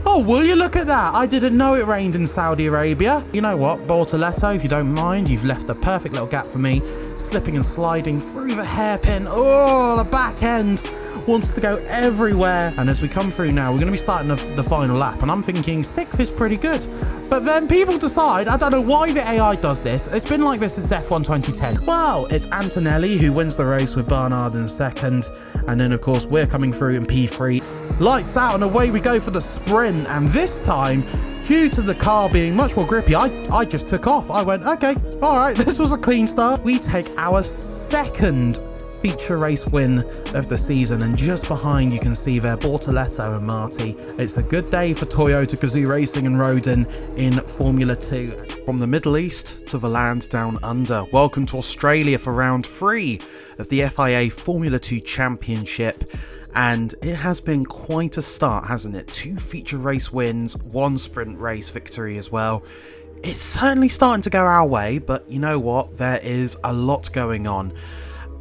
Oh, will you look at that? I didn't know it rained in Saudi Arabia. You know what, Bortoletto, if you don't mind, you've left a perfect little gap for me. Slipping and sliding through the hairpin. Oh, the back end wants to go everywhere. And as we come through now, we're going to be starting the final lap. And I'm thinking 6th is pretty good. But then people decide, I don't know why the AI does this. It's been like this since F1 2010. Well, it's Antonelli who wins the race with Barnard in 2nd. And then, of course, we're coming through in P3. Lights out and away we go for the sprint. And this time, due to the car being much more grippy, I just took off. I went, okay, all right, this was a clean start. We take our 2nd feature race win of the season, and just behind you can see there Bortoletto and Marti. It's a good day for Toyota Gazoo Racing and Rodin in Formula 2. From the Middle East to the land down under, welcome to Australia for round 3 of the FIA Formula 2 Championship. And it has been quite a start, hasn't it? 2 feature race wins, 1 sprint race victory as well. It's certainly starting to go our way, but you know what? There is a lot going on.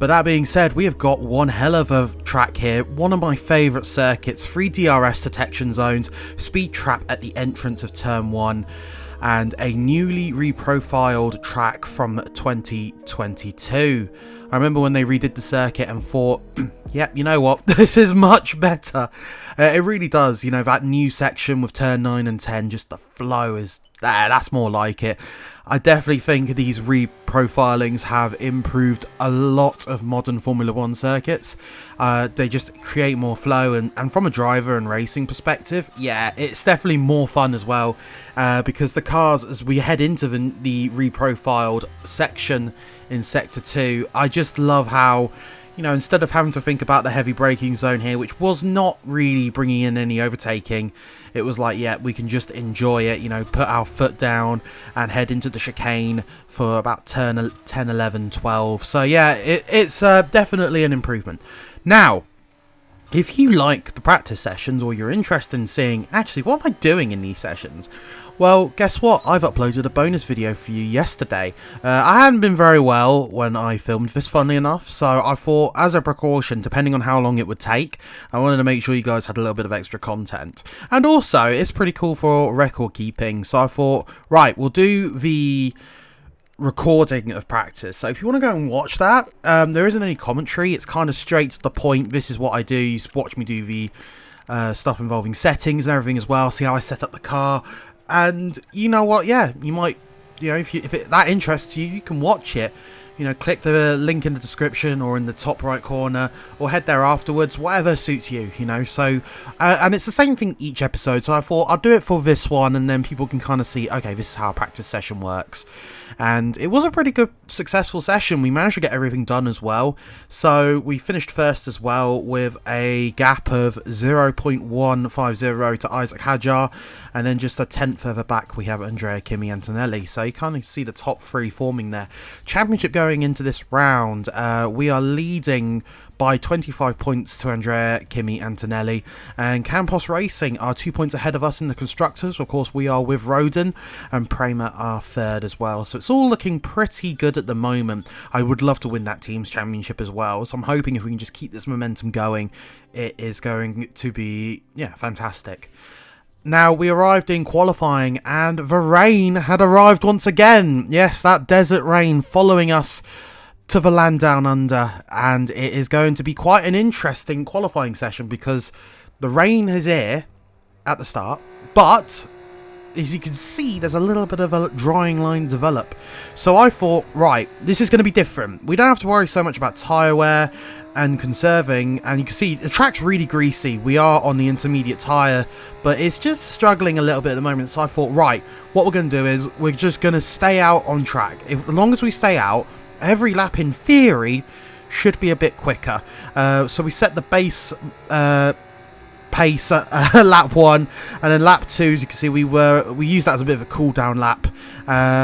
But that being said, we have got one hell of a track here, one of my favourite circuits, 3 DRS detection zones, speed trap at the entrance of turn 1, and a newly reprofiled track from 2022. I remember when they redid the circuit and thought, yeah, you know what, this is much better. It really does, you know, that new section with turn 9 and 10, just the flow is there, that's more like it. I definitely think these reprofilings have improved a lot of modern Formula 1 circuits. They just create more flow, and from a driver and racing perspective, yeah, it's definitely more fun as well, because the cars, as we head into the reprofiled section in Sector 2, I just love how, you know, instead of having to think about the heavy braking zone here, which was not really bringing in any overtaking, it was like, yeah, we can just enjoy it, you know, put our foot down and head into the chicane for about turn 10, 11, 12. So yeah, it's definitely an improvement. Now, if you like the practice sessions, or you're interested in seeing, actually, what am I doing in these sessions? Well, guess what? I've uploaded a bonus video for you yesterday. I hadn't been very well when I filmed this, funnily enough, so I thought, as a precaution, depending on how long it would take, I wanted to make sure you guys had a little bit of extra content. And also, it's pretty cool for record keeping, so I thought, right, we'll do the recording of practice. So if you want to go and watch that, there isn't any commentary. It's kind of straight to the point. This is what I do. You just watch me do the stuff involving settings and everything as well. See how I set up the car. And you know what? Yeah, you might, you know, if that interests you, you can watch it. You know, click the link in the description or in the top right corner, or head there afterwards, whatever suits you, you know. So, and it's the same thing each episode. So I thought I'll do it for this one, and then people can kind of see, okay, this is how a practice session works. And it was a pretty good, successful session. We managed to get everything done as well. So we finished first as well with a gap of 0.150 to Isaac Hadjar, and then just a tenth further back we have Andrea Kimi Antonelli. So you kind of see the top 3 forming there. Championship going into this round, we are leading by 25 points to Andrea Kimi Antonelli, and Campos Racing are 2 points ahead of us in the constructors. Of course, we are with Rodin, and Prema are 3rd as well. So it's all looking pretty good at the moment. I would love to win that team's championship as well, so I'm hoping if we can just keep this momentum going, it is going to be, yeah, fantastic. Now, we arrived in qualifying, and the rain had arrived once again. Yes, that desert rain following us to the land down under, and it is going to be quite an interesting qualifying session because the rain is here at the start, but as you can see, there's a little bit of a drying line develop. So I thought, right, this is going to be different. We don't have to worry so much about tyre wear and conserving, and you can see the track's really greasy. We are on the intermediate tyre, but it's just struggling a little bit at the moment. So I thought, right, what we're going to do is we're just going to stay out on track. As long as we stay out, every lap in theory should be a bit quicker. So we set the base pace at lap 1, and then lap 2, as you can see, we used that as a bit of a cool down lap.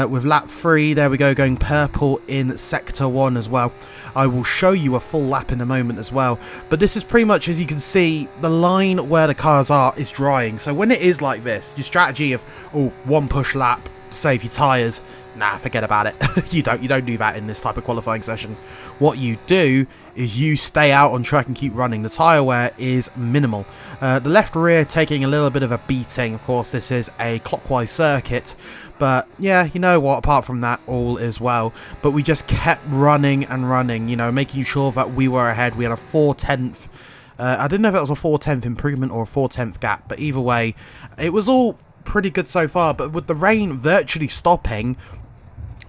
With lap 3, there we go, going purple in sector 1 as well. I will show you a full lap in a moment as well, but this is pretty much, as you can see, the line where the cars are is drying. So when it is like this, your strategy of, oh, 1 push lap, save your tyres. Nah, forget about it. You don't do that in this type of qualifying session. What you do is you stay out on track and keep running. The tyre wear is minimal. The left rear taking a little bit of a beating. Of course, this is a clockwise circuit. But yeah, you know what, apart from that, all is well. But we just kept running and running, you know, making sure that we were ahead. We had a 4/10. I didn't know if it was a 4/10 improvement or a 4/10 gap, but either way, it was all pretty good so far. But with the rain virtually stopping,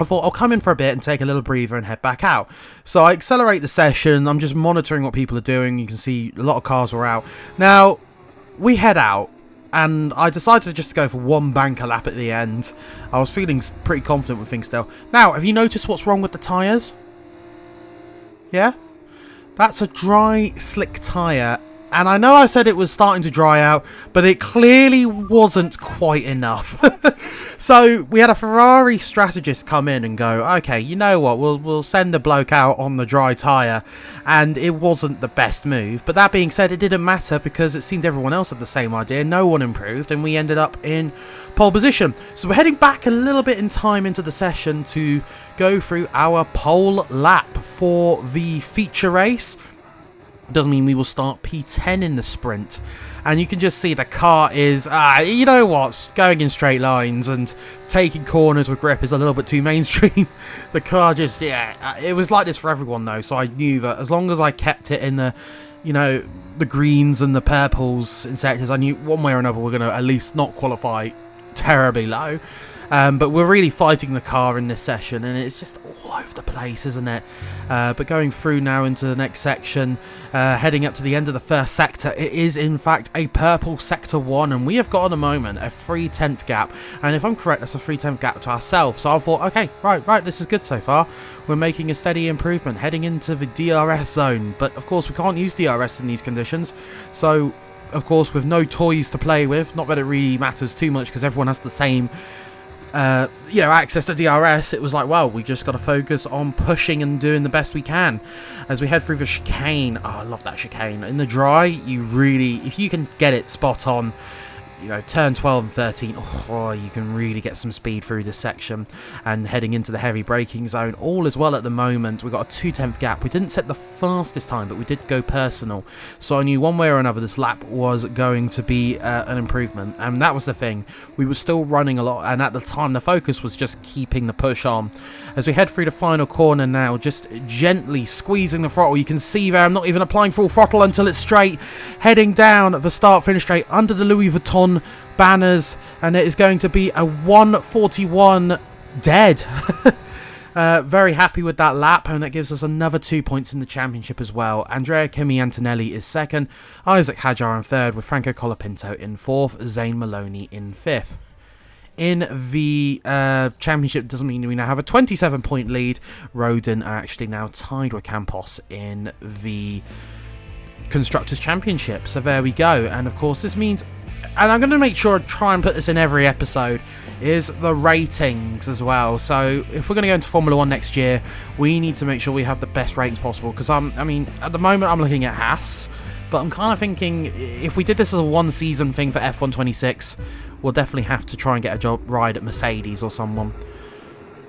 I thought I'll come in for a bit and take a little breather and head back out. So I accelerate the session. I'm just monitoring what people are doing. You can see a lot of cars were out. Now, we head out, and I decided just to go for one banker lap at the end. I was feeling pretty confident with things still. Now, have you noticed what's wrong with the tyres? Yeah? That's a dry, slick tyre. And I know I said it was starting to dry out, but it clearly wasn't quite enough. So we had a Ferrari strategist come in and go, okay, you know what, we'll send the bloke out on the dry tyre. And it wasn't the best move. But that being said, it didn't matter because it seemed everyone else had the same idea. No one improved, and we ended up in pole position. So we're heading back a little bit in time into the session to go through our pole lap for the feature race. Doesn't mean we will start P10 in the sprint. And you can just see the car is, you know what, going in straight lines and taking corners with grip is a little bit too mainstream. The car just, yeah, it was like this for everyone though. So I knew that as long as I kept it in the, you know, the greens and the purples in sectors, I knew one way or another we're going to at least not qualify terribly low. But we're really fighting the car in this session, and it's just all over the place, isn't it? But going through now into the next section, heading up to the end of the first sector, it is in fact a purple sector 1, and we have got at the moment a 3/10 gap, and if I'm correct, that's a 3/10 gap to ourselves. So I thought, okay, right, this is good so far. We're making a steady improvement, heading into the DRS zone, but of course we can't use DRS in these conditions, so of course with no toys to play with, not that it really matters too much because everyone has the same you know, access to DRS, it was like, well, we just got to focus on pushing and doing the best we can as we head through the chicane. Oh, I love that chicane. In the dry, you really, if you can get it spot on, you know, turn 12 and 13, oh, you can really get some speed through this section. And heading into the heavy braking zone, all is well at the moment. We've got a 2/10 gap. We didn't set the fastest time, but we did go personal. So I knew one way or another this lap was going to be an improvement. And that was the thing. We were still running a lot, and at the time the focus was just keeping the push on. As we head through the final corner now, just gently squeezing the throttle. You can see there I'm not even applying full throttle until it's straight. Heading down the start-finish straight under the Louis Vuitton banners, and it is going to be a 1:41 dead. Very happy with that lap, and that gives us another 2 points in the championship as well. Andrea Kimi Antonelli is second, Isaac Hadjar in third, with Franco Colapinto in fourth, Zane Maloney in fifth. In the championship, doesn't mean we now have a 27-point lead. Rodin are actually now tied with Campos in the Constructors' Championship. So there we go. And of course, this means, and I'm going to make sure I try and put this in every episode, is the ratings as well. So if we're going to go into Formula 1 next year, we need to make sure we have the best ratings possible. Because I mean, at the moment, I'm looking at Haas. But I'm kind of thinking, if we did this as a one-season thing for F1 26, we'll definitely have to try and get a job ride at Mercedes or someone.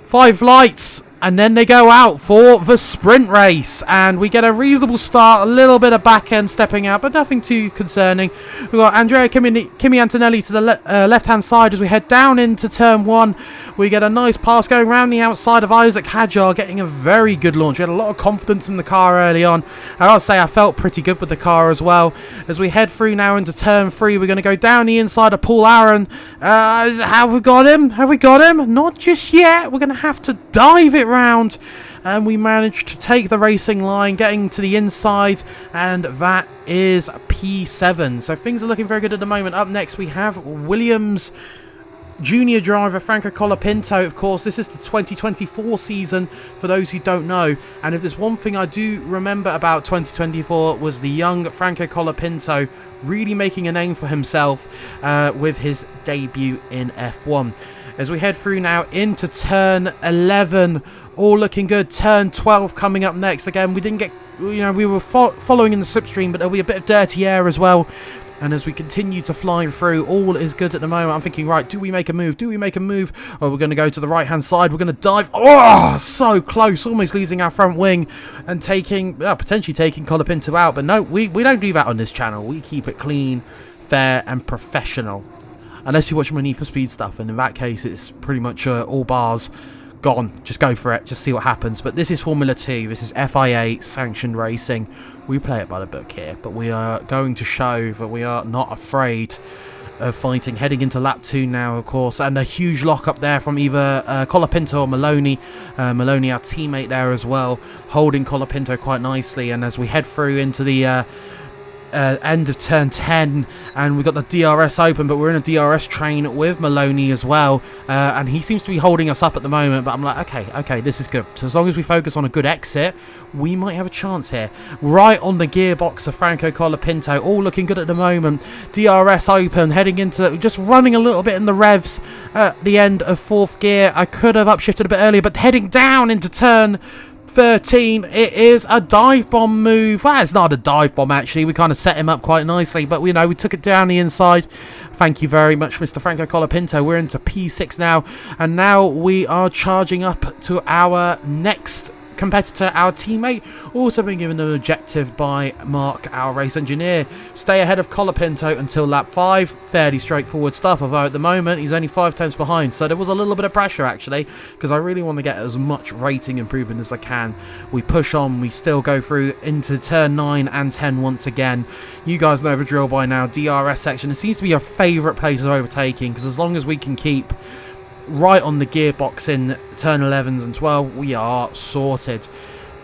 5 lights, and then they go out for the sprint race, and we get a reasonable start, a little bit of back end stepping out, but nothing too concerning. We've got Andrea Kimi Antonelli to the left-hand side as we head down into turn 1. We get a nice pass going around the outside of Isaac Hadjar, getting a very good launch. We had a lot of confidence in the car early on. I gotta say, I felt pretty good with the car as well. As we head through now into turn 3, we're going to go down the inside of Paul Aaron. Have we got him? Have we got him? Not just yet. We're going to have to dive it round, and we managed to take the racing line, getting to the inside, and that is P7. So things are looking very good at the moment. Up next we have Williams junior driver Franco Colapinto. Of course, this is the 2024 season for those who don't know, and if there's one thing I do remember about 2024 was the young Franco Colapinto really making a name for himself with his debut in F1. As we head through now into turn 11, all looking good. Turn 12 coming up next. Again, we didn't get, you know, we were following in the slipstream, but there'll be a bit of dirty air as well. And as we continue to fly through, all is good at the moment. I'm thinking, right, do we make a move? Do we make a move? Oh, we're going to go to the right-hand side. We're going to dive. Oh, so close. Almost losing our front wing and potentially taking Colapinto out. But no, we don't do that on this channel. We keep it clean, fair, and professional. Unless you watch my Need for Speed stuff. And in that case, it's pretty much all bars. Gone. Just go for it. Just see what happens. But this is Formula 2. This is FIA sanctioned racing. We play it by the book here. But we are going to show that we are not afraid of fighting. Heading into lap 2 now, of course. And a huge lock up there from either Colapinto or Maloney. Maloney, our teammate there as well. Holding Colapinto quite nicely. And as we head through into the end of turn 10, and we've got the DRS open, but we're in a DRS train with Maloney as well, and he seems to be holding us up at the moment, but I'm like, okay, this is good. So as long as we focus on a good exit, we might have a chance here. Right on the gearbox of Franco Colapinto, all looking good at the moment. DRS open, heading into, just running a little bit in the revs at the end of 4th gear. I could have upshifted a bit earlier, but heading down into turn 13, it is a dive bomb move. Well, it's not a dive bomb actually. We kind of set him up quite nicely, but we took it down the inside. Thank you very much, Mr. Franco Colapinto. We're into P6 now, and now we are charging up to our next competitor, our teammate, also been given an objective by Mark, our race engineer. Stay ahead of Colapinto until lap 5. Fairly straightforward stuff, although at the moment he's only 5 tenths behind, so there was a little bit of pressure actually, because I really want to get as much rating improvement as I can. We push on, we still go through into turn 9 and 10 once again. You guys know the drill by now. DRS section, it seems to be your favourite place of overtaking, because as long as we can keep right on the gearbox in turn 11s and 12, we are sorted.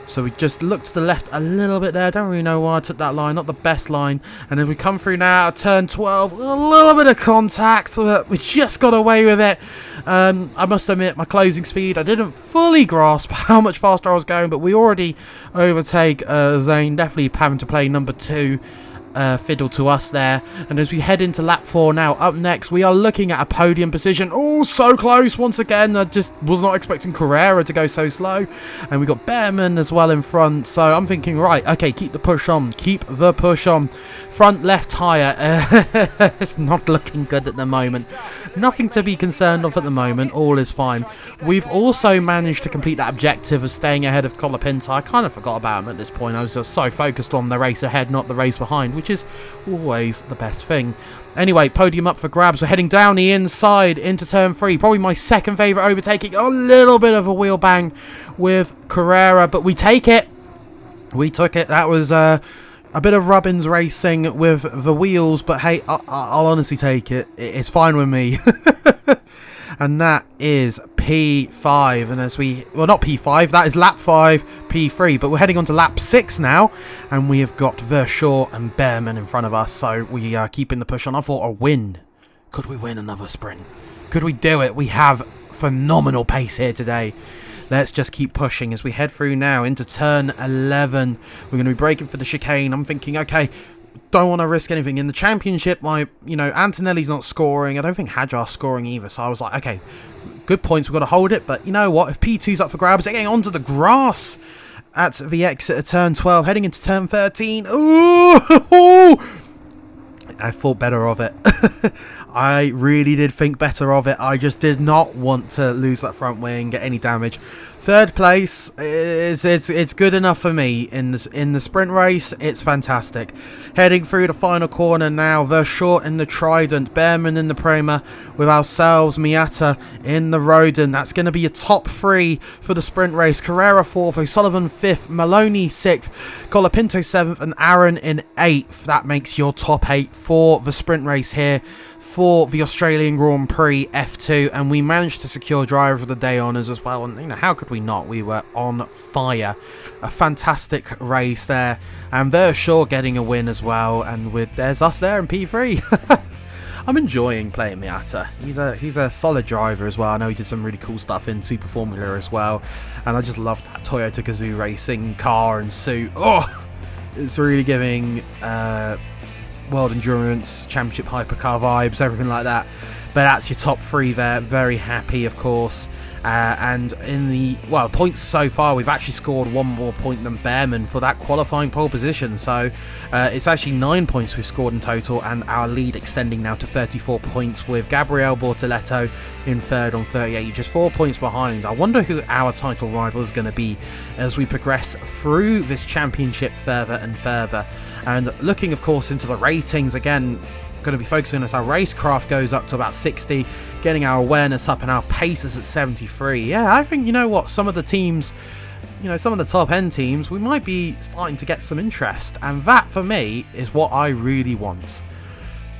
So we just look to the left a little bit there. Don't really know why I took that line, not the best line. And then we come through now, turn 12, a little bit of contact, but we just got away with it. I must admit, my closing speed, I didn't fully grasp how much faster I was going, but we already overtake Zane, definitely having to play number 2. Fiddle to us there. And as we head into lap 4 now, up next we are looking at a podium position. Oh, so close once again. I just was not expecting Carrera to go so slow, and we got Behrman as well in front, so I'm thinking, right, okay, keep the push on, front left tyre. It's not looking good at the moment. Nothing to be concerned of at the moment. All is fine. We've also managed to complete that objective of staying ahead of Colapinto. I kind of forgot about him at this point. I was just so focused on the race ahead, not the race behind, which is always the best thing. Anyway, podium up for grabs. We're heading down the inside into turn 3. Probably my second favourite overtaking. A little bit of a wheel bang with Carrera, but we take it. We took it. That was a bit of Robbins racing with the wheels, but hey, I'll honestly take it. It's fine with me. And that is P5. And as well, not P5, that is lap 5, P3. But we're heading on to lap 6 now. And we have got Verschoor and Behrman in front of us. So we are keeping the push on. I thought a win. Could we win another sprint? Could we do it? We have phenomenal pace here today. Let's just keep pushing as we head through now into turn 11. We're going to be braking for the chicane. I'm thinking, okay, don't want to risk anything. In the championship, Antonelli's not scoring. I don't think Hajar's scoring either. So I was like, okay, good points. We've got to hold it. But you know what? If P2's up for grabs, they're getting onto the grass at the exit of turn 12, heading into turn 13. Ooh! I thought better of it. I really did think better of it. I just did not want to lose that front wing, get any damage. Third place, it's good enough for me in the sprint race. It's fantastic. Heading through the final corner now. Verschoor in the Trident, Behrman in the Prema, with ourselves, Miata in the Rodin. That's going to be a top 3 for the sprint race. Carrera 4th, O'Sullivan 5th, Maloney 6th, Colapinto 7th, and Aaron in 8th. That makes your top 8 for the sprint race here for the Australian Grand Prix F2, and we managed to secure driver of the day honours as well. And how could we not? We were on fire. A fantastic race there, and Verschoor getting a win as well. And there's us there in P3. I'm enjoying playing Miata. He's a solid driver as well. I know he did some really cool stuff in Super Formula as well, and I just love that Toyota Gazoo racing car and suit. Oh, it's really giving World Endurance Championship hypercar vibes, everything like that. But that's your top 3 there. Very happy, of course. And in the, well, points so far, we've actually scored 1 more point than Behrman for that qualifying pole position. So it's actually 9 points we've scored in total, and our lead extending now to 34 points with Gabriele Bortoleto in 3rd on 38, just 4 points behind. I wonder who our title rival is going to be as we progress through this championship further and further. And looking, of course, into the ratings again, going to be focusing as our racecraft goes up to about 60, getting our awareness up and our pace is at 73. Yeah, I think, you know what, some of the teams, you know, some of the top end teams, we might be starting to get some interest, and that for me is what I really want.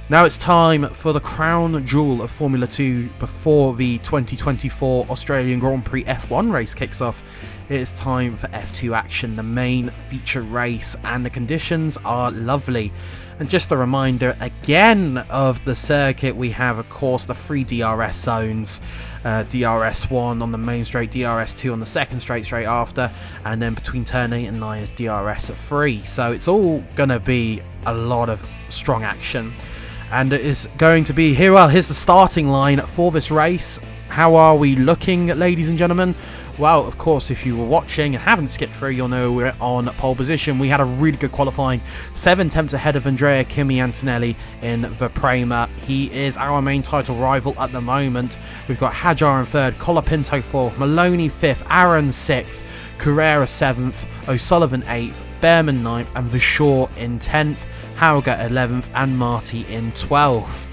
Now it's time for the crown jewel of Formula 2 before the 2024 Australian Grand Prix F1 race kicks off. It is time for F2 action, the main feature race, and the conditions are lovely. And just a reminder again of the circuit, we have of course the 3 DRS zones, DRS1 on the main straight, DRS2 on the second straight after, and then between turn 8 and 9 is DRS3. So it's all going to be a lot of strong action. And it is going to be here. Well, here's the starting line for this race. How are we looking, ladies and gentlemen? Well, of course, if you were watching and haven't skipped through, you'll know we're on pole position. We had a really good qualifying, 7 tenths ahead of Andrea Kimi Antonelli in the Prema. He is our main title rival at the moment. We've got Hajar in 3rd, Colapinto 4th, Maloney 5th, Aaron 6th, Carrera 7th, O'Sullivan 8th, Behrman 9th, and Vishaw in 10th, Hauger 11th, and Marty in 12th.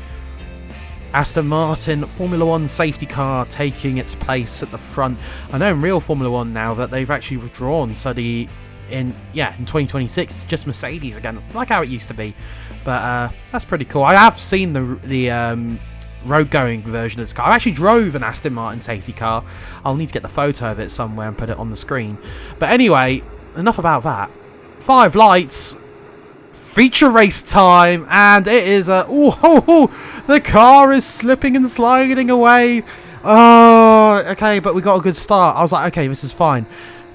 Aston Martin Formula 1 safety car taking its place at the front. I know in real Formula 1 now that they've actually withdrawn, so in 2026 it's just Mercedes again, like how it used to be. But that's pretty cool. I have seen the road going version of this car. I actually drove an Aston Martin safety car. I'll need to get the photo of it somewhere and put it on the screen. But anyway, enough about that. 5 lights. Feature race time, and it is the car is slipping and sliding away. Oh, okay, but we got a good start. I was like, okay, this is fine.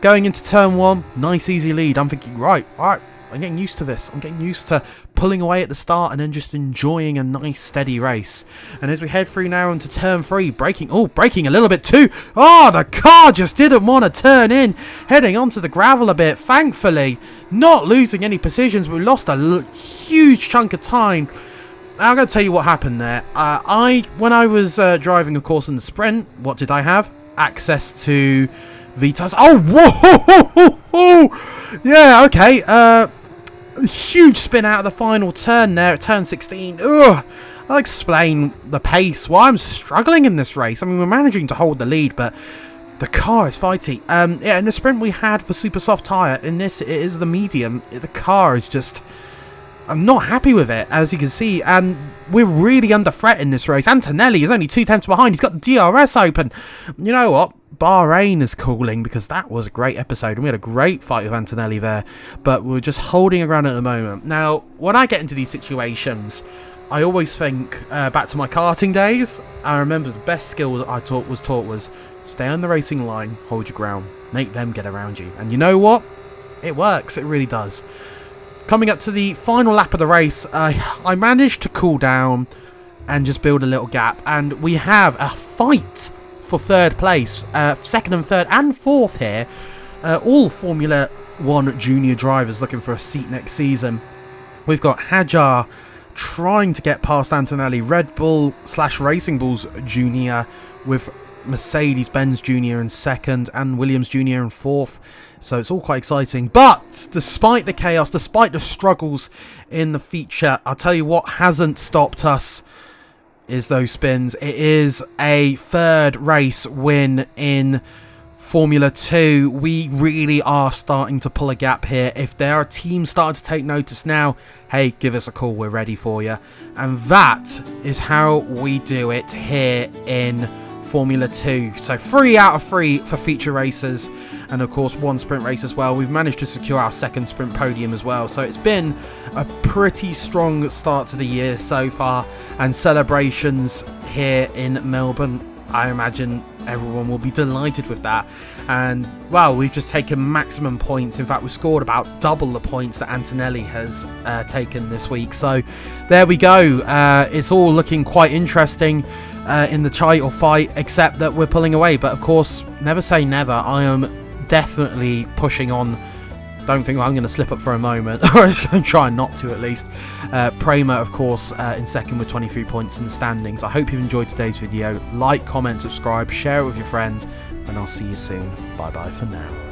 Going into turn 1, nice easy lead. I'm thinking, right, I'm getting used to this. I'm getting used to pulling away at the start and then just enjoying a nice steady race. And as we head through now into turn 3, braking a little bit too. Oh, the car just didn't want to turn in, heading onto the gravel a bit. Thankfully, not losing any positions, but we lost a huge chunk of time. I'm going to tell you what happened there. When I was driving, of course, in the sprint, what did I have? Access to Vitas. Oh, whoa! Yeah, okay. Huge spin out of the final turn there at turn 16. Ugh. I'll explain the pace. Why I'm struggling in this race. I mean, we're managing to hold the lead, but the car is fighty. Yeah, in the sprint we had the super soft tyre. In this, it is the medium. The car is just... I'm not happy with it, as you can see, and we're really under threat in this race. Antonelli is only 2 tenths behind. He's got the DRS open. You know what? Bahrain is calling, because that was a great episode, and we had a great fight with Antonelli there, but we're just holding our ground at the moment. Now, when I get into these situations, I always think back to my karting days. I remember the best skill that I was taught was stay on the racing line, hold your ground, make them get around you. And you know what? It works. It really does. Coming up to the final lap of the race, I managed to cool down and just build a little gap. And we have a fight for 3rd place, 2nd and 3rd and 4th here. All Formula 1 junior drivers looking for a seat next season. We've got Hajar trying to get past Antonelli, Red Bull / Racing Bulls Junior with Mercedes-Benz Junior in 2nd and Williams Junior in 4th. So it's all quite exciting. But despite the chaos, despite the struggles in the feature, I'll tell you what hasn't stopped us is those spins. It is a 3rd race win in Formula 2. We really are starting to pull a gap here. If there are teams starting to take notice now, hey, give us a call. We're ready for you. And that is how we do it here in Formula 2. So 3 out of 3 for feature races, and of course 1 sprint race as well. We've managed to secure our 2nd sprint podium as well, so it's been a pretty strong start to the year so far, and celebrations here in Melbourne, I imagine everyone will be delighted with that. And well, we've just taken maximum points. In fact, we've scored about double the points that Antonelli has taken this week, so there we go. It's all looking quite interesting. in the title fight, except that we're pulling away. But of course, never say never. I am definitely pushing on. Don't think I'm going to slip up for a moment, or I'm trying not to at least. Prema, of course, in second with 23 points in the standings. I hope you've enjoyed today's video. Like, comment, subscribe, share it with your friends, and I'll see you soon. Bye bye for now.